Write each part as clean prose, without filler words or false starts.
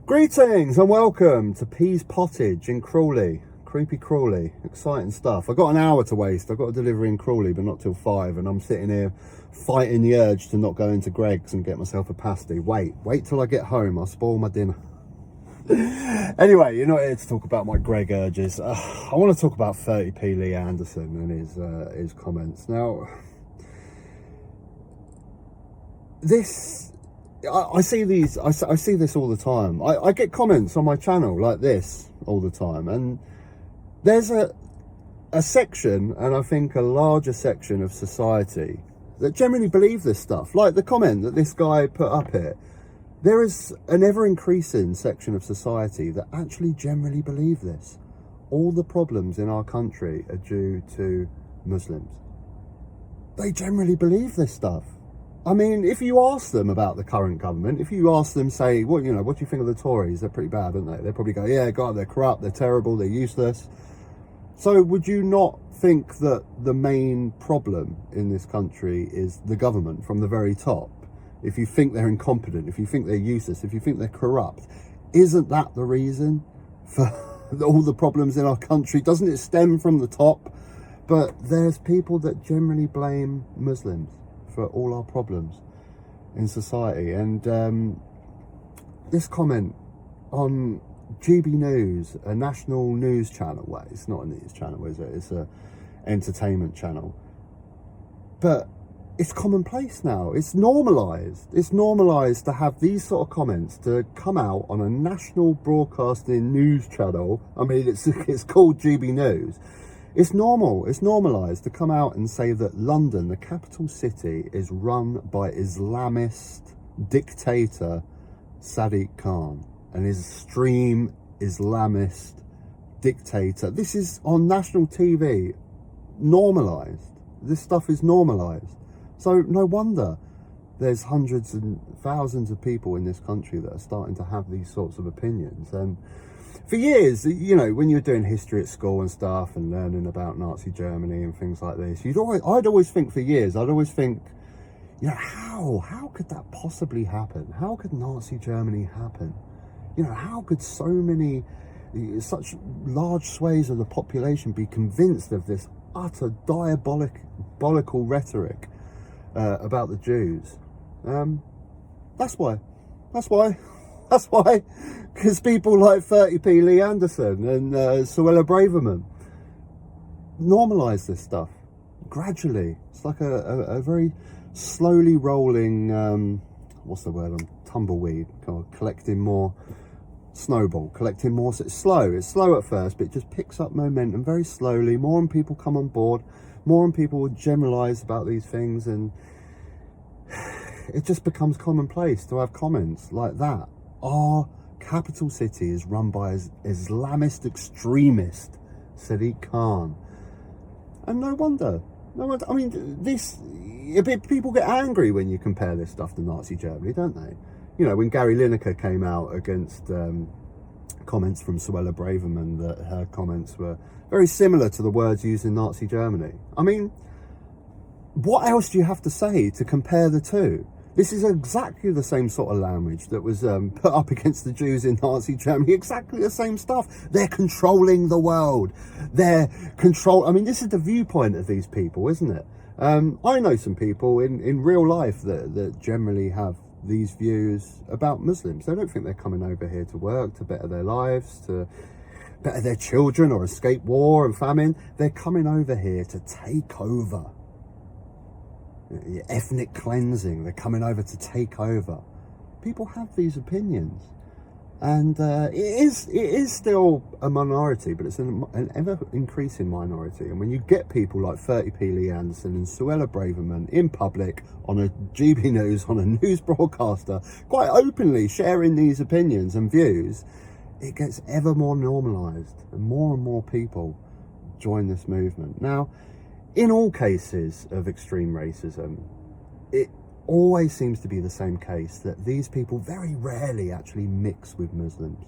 Greetings and welcome to Peas Pottage in Crawley. Creepy Crawley, exciting stuff. I've got an hour to waste. I've got a delivery in Crawley, but not till 5, and I'm sitting here fighting the urge to not go into Greg's and get myself a pasty. Wait till I get home. I'll spoil my dinner. Anyway, you're not here to talk about my Greg urges. I want to talk about 30p Lee Anderson and his comments. Now, I see these. I see this all the time. I get comments on my channel like this all the time, and there's a section, and I think a larger section of society that generally believe this stuff. Like the comment that this guy put up here. There is an ever-increasing section of society that actually generally believe this. All the problems in our country are due to Muslims. They generally believe this stuff. I mean, if you ask them about the current government, if you ask them, say, what do you think of the Tories? They're pretty bad, aren't they? They'll probably go, yeah, God, they're corrupt, they're terrible, they're useless. So would you not think that the main problem in this country is the government from the very top? If you think they're incompetent, if you think they're useless, if you think they're corrupt, isn't that the reason for all the problems in our country? Doesn't it stem from the top? But there's people that generally blame Muslims for all our problems in society. And this comment on GB News, a national news channel, well, it's not a news channel, is it? It's a entertainment channel. But it's commonplace now. It's normalised. It's normalised to have these sort of comments to come out on a national broadcasting news channel. I mean, it's called GB News. It's normal. It's normalised to come out and say that London, the capital city, is run by Islamist dictator Sadiq Khan, an extreme Islamist dictator. This is on national TV. Normalised. This stuff is normalised. So no wonder there's hundreds and thousands of people in this country that are starting to have these sorts of opinions. And for years, you know, when you're doing history at school and stuff and learning about Nazi Germany and things like this, I'd always think, you know, how could that possibly happen? How could Nazi Germany happen? You know, how could such large swathes of the population be convinced of this utter diabolical rhetoric about the Jews? That's why. Because people like 30p Lee Anderson and Suella Braverman normalise this stuff gradually. It's like a very slowly rolling, what's the word, tumbleweed, kind of collecting more snowball, collecting more. So it's slow at first, but it just picks up momentum very slowly. More and people come on board, more and people will generalise about these things, and it just becomes commonplace to have comments like that. Our capital city is run by Islamist extremist Sadiq Khan. And no wonder. I mean, people get angry when you compare this stuff to Nazi Germany, don't they? You know, when Gary Lineker came out against comments from Suella Braverman, that her comments were very similar to the words used in Nazi Germany. I mean, what else do you have to say to compare the two? This is exactly the same sort of language that was put up against the Jews in Nazi Germany. Exactly the same stuff. They're controlling the world. I mean, this is the viewpoint of these people, isn't it? I know some people in real life that generally have these views about Muslims. They don't think they're coming over here to work, to better their lives, to better their children or escape war and famine. They're coming over here to take over. Ethnic cleansing. They're coming over to take over. People have these opinions, and it is still a minority, but it's an ever increasing minority. And when you get people like 30p Lee Anderson and Suella Braverman in public on a GB News, on a news broadcaster, quite openly sharing these opinions and views, it gets ever more normalised, and more people join this movement. Now, in all cases of extreme racism, it always seems to be the same case, that these people very rarely actually mix with Muslims.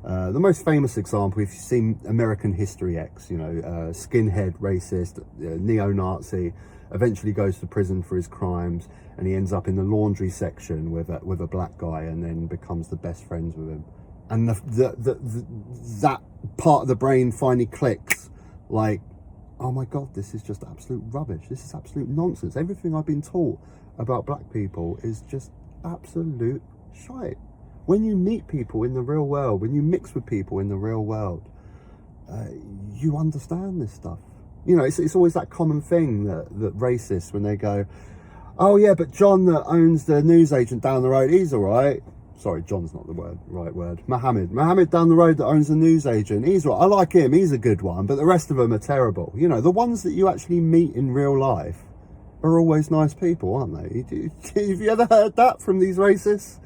The most famous example, if you've seen American History X, you know, skinhead, racist, neo-Nazi, eventually goes to prison for his crimes, and he ends up in the laundry section with a black guy, and then becomes the best friends with him. and that part of the brain finally clicks, like, oh my God, this is just absolute rubbish. This is absolute nonsense. Everything I've been taught about black people is just absolute shite. When you meet people in the real world, when you mix with people in the real world, you understand this stuff. You know, it's always that common thing that racists, when they go, oh yeah, but John that owns the newsagent down the road, he's all right. Sorry, John's not the right word. Mohammed down the road that owns the newsagent, he's right. I like him, he's a good one, but the rest of them are terrible. You know, the ones that you actually meet in real life are always nice people, aren't they? Have you ever heard that from these racists?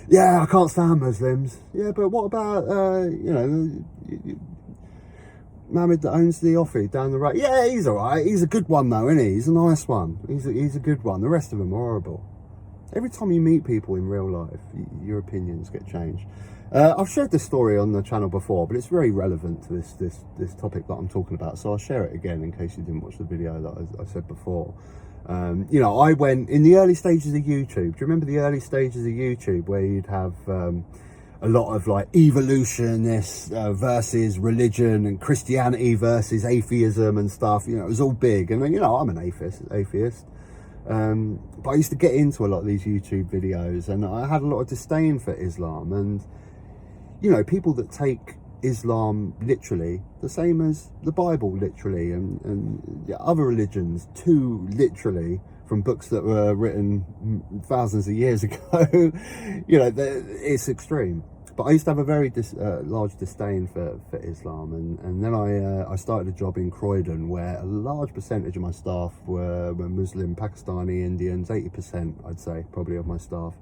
Yeah, I can't stand Muslims. Yeah, but what about, you know, Mohammed that owns the offie down the road? Yeah, he's all right. He's a good one, though, isn't he? He's a nice one. He's a good one. The rest of them are horrible. Every time you meet people in real life, your opinions get changed. I've shared this story on the channel before, but it's very relevant to this topic that I'm talking about, so I'll share it again in case you didn't watch the video that I said before. You know, I went in the early stages of YouTube. Do you remember the early stages of YouTube where you'd have a lot of like evolutionists versus religion, and Christianity versus atheism and stuff? You know, it was all big. And you know, I'm an atheist. But I used to get into a lot of these YouTube videos, and I had a lot of disdain for Islam. And you know, people that take Islam literally, the same as the Bible literally, and other religions too literally, from books that were written thousands of years ago. You know, it's extreme. But I used to have a very large disdain for Islam, and then I started a job in Croydon where a large percentage of my staff were Muslim, Pakistani, Indians, 80% I'd say probably of my staff.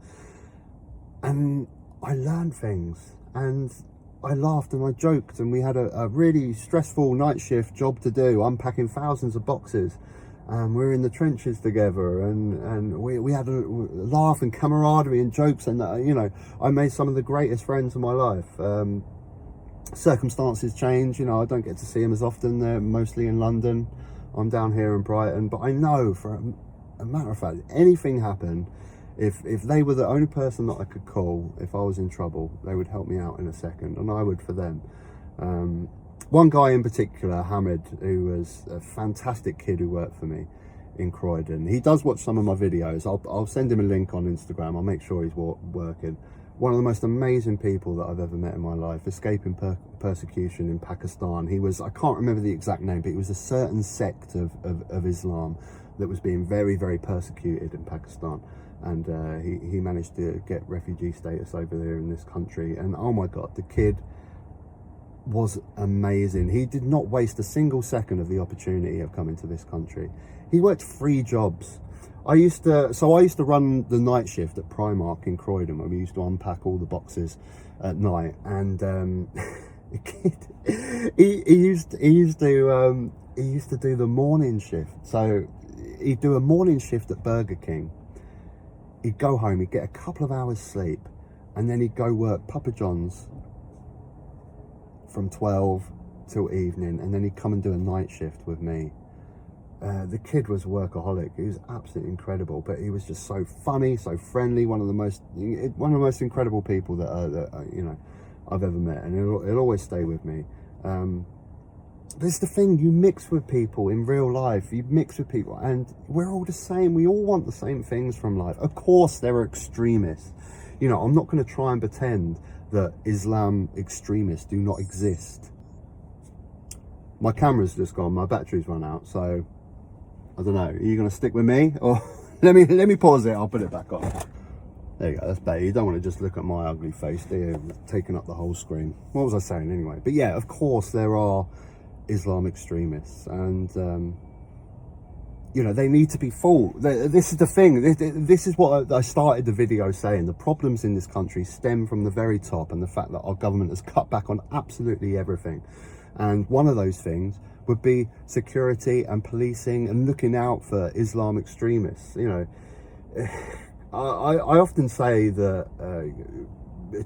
And I learned things, and I laughed and I joked, and we had a really stressful night shift job to do, unpacking thousands of boxes. And we were in the trenches together, and we had a laugh and camaraderie and jokes, and you know, I made some of the greatest friends of my life. Circumstances change, you know, I don't get to see them as often. They're mostly in London. I'm down here in Brighton, but I know for a matter of fact, anything happened, if they were the only person that I could call if I was in trouble, they would help me out in a second, and I would for them. One guy in particular, Hamid, who was a fantastic kid who worked for me in Croydon. He does watch some of my videos. I'll send him a link on Instagram. I'll make sure he's working. One of the most amazing people that I've ever met in my life, escaping persecution in Pakistan. He was, I can't remember the exact name, but it was a certain sect of Islam that was being very, very persecuted in Pakistan. And he managed to get refugee status over there in this country. And oh my God, the kid was amazing. He did not waste a single second of the opportunity of coming to this country. He worked 3 jobs. I used to run the night shift at Primark in Croydon, where we used to unpack all the boxes at night. And the kid, he used to do the morning shift. So he'd do a morning shift at Burger King. He'd go home, he'd get a couple of hours sleep, and then he'd go work Papa John's from 12 till evening, and then he'd come and do a night shift with me. The kid was a workaholic. He was absolutely incredible, but he was just so funny, so friendly. One of the most incredible people that you know, I've ever met, and it'll always stay with me. This is the thing, you mix with people in real life, you mix with people, and we're all the same. We all want the same things from life. Of course there are extremists. You know, I'm not going to try and pretend that Islam extremists do not exist. My camera's just gone, my battery's run out, so I don't know, are you going to stick with me, or let me pause it, I'll put it back on. There you go, that's better. You don't want to just look at my ugly face, do you? Taking up the whole screen. What was I saying anyway? But yeah, of course there are Islam extremists, and you know, they need to be fought. This is the thing. This is what I started the video saying. The problems in this country stem from the very top, and the fact that our government has cut back on absolutely everything. And one of those things would be security and policing and looking out for Islam extremists. You know, I often say that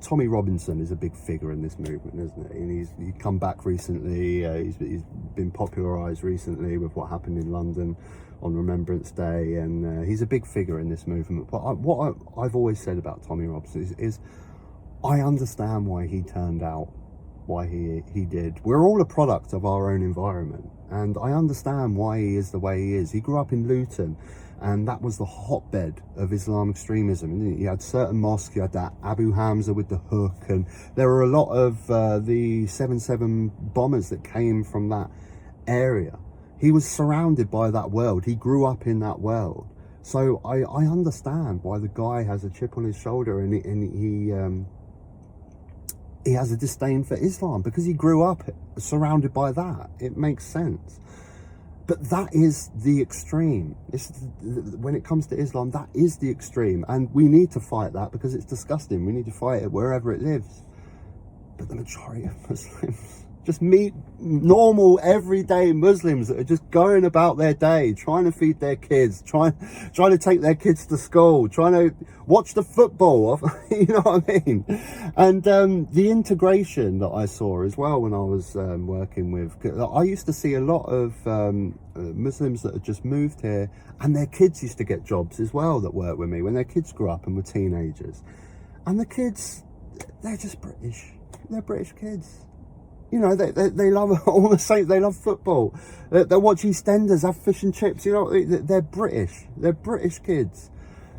Tommy Robinson is a big figure in this movement, isn't he? And he's come back recently. He's been popularised recently with what happened in London on Remembrance Day, and he's a big figure in this movement. But what I've always said about Tommy Robinson is I understand why he turned out why he did. We're all a product of our own environment, and I understand why he is the way he is. He grew up in Luton, and that was the hotbed of Islam extremism. You had certain mosques, you had that Abu Hamza with the hook, and there were a lot of the 7/7 bombers that came from that area. He was surrounded by that world. He grew up in that world. So I understand why the guy has a chip on his shoulder, and he has a disdain for Islam because he grew up surrounded by that. It makes sense. But that is the extreme. When it comes to Islam, that is the extreme. And we need to fight that because it's disgusting. We need to fight it wherever it lives. But the majority of Muslims, just meet normal, everyday Muslims that are just going about their day, trying to feed their kids, trying to take their kids to school, trying to watch the football, you know what I mean? And the integration that I saw as well when I was working with, I used to see a lot of Muslims that had just moved here, and their kids used to get jobs as well that worked with me when their kids grew up and were teenagers. And the kids, they're just British. They're British kids. You know, they love all the same. They love football. They watch EastEnders, have fish and chips. You know, they're British. They're British kids,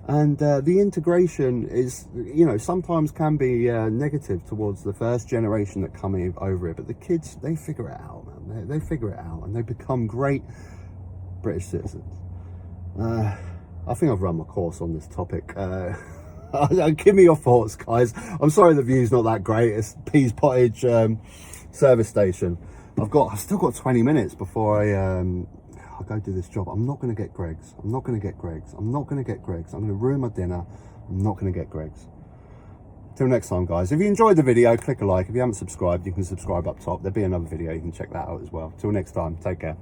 and the integration is, you know, sometimes can be negative towards the first generation that come over it. But the kids, they figure it out, man. They figure it out, and they become great British citizens. I think I've run my course on this topic. Give me your thoughts, guys. I'm sorry the view's not that great. It's Peas Pottage service station. I've still got 20 minutes before I go do this job. I'm not going to get Greggs. I'm not going to get Greggs. I'm not going to get Greggs. I'm going to ruin my dinner. I'm not going to get Greggs. Till next time, guys. If you enjoyed the video, click a like. If you haven't subscribed, you can subscribe up top. There'll be another video. You can check that out as well. Till next time, take care.